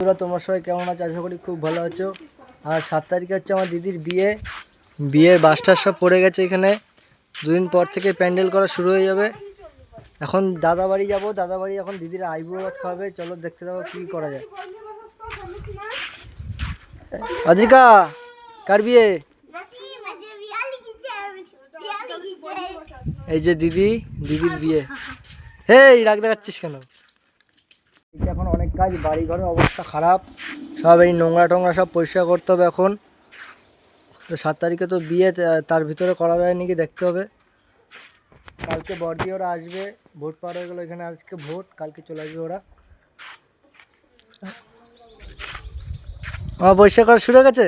তোমার সবাই কেমন আছো? আশা করি খুব ভালো আছো। আর 7 তারিখে হচ্ছে আমার দিদির বিয়ের বাসটার সব পড়ে গেছে। এখানে দুদিন পর থেকে প্যান্ডেল করা শুরু হয়ে যাবে। এখন দাদা বাড়ি যাবো, দাদা বাড়ি এখন দিদির আইবুড়ো ভাত খাওয়াবে। চলো দেখতে যাবো কি করা যায়। আদ্রিকা কার বিয়ে? এই যে দিদির বিয়ে। হেই রাগ দেখাচ্ছিস কেন? এখন অনেক কাজ, বাড়ি ঘরের অবস্থা খারাপ, সব এই নোংরা টোংরা সব পরিষ্কার করতে হবে। এখন তো 7 তারিখে তো বিয়ে, তার ভিতরে করা যায় নাকি দেখতে হবে। কালকে বর্দি ওরা আসবে, ভোট পার হয়ে গেলো। এখানে আজকে ভোট, কালকে চলে আসবে ওরা। আমার পরিষ্কার করা শুরু হয়ে গেছে।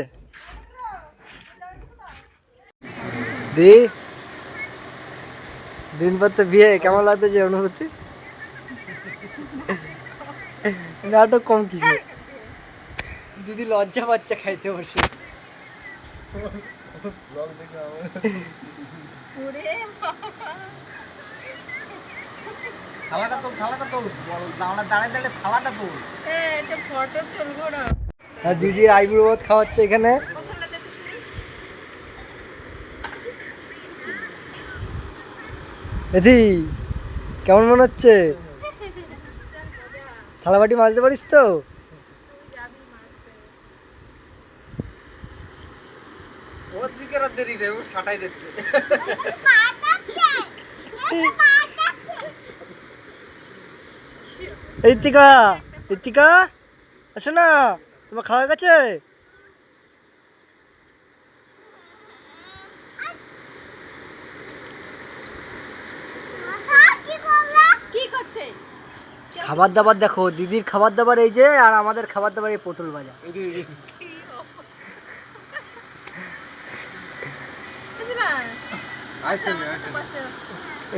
দিন পর তো বিয়ে, কেমন লাগছে যে অনুভূতি? নাটক কম কিছু। দিদি লজ্জা পাচ্ছে খাইতে বসে। দিদির আইবুড়ো ভাত খাওয়াচ্ছে এখানে। এদি কেমন মনে হচ্ছে? থালাবাটি মাজতে পারিস তো? ঋতিকা, ঋতিকা আসো না, তোমার খাওয়া গেছে? খাবার দাবার দেখো, দিদির খাবার দাবার এই যে, আর আমাদের খাবার দাবার এই পটল ভাজা।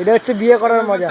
এটা হচ্ছে বিয়ে করার মজা।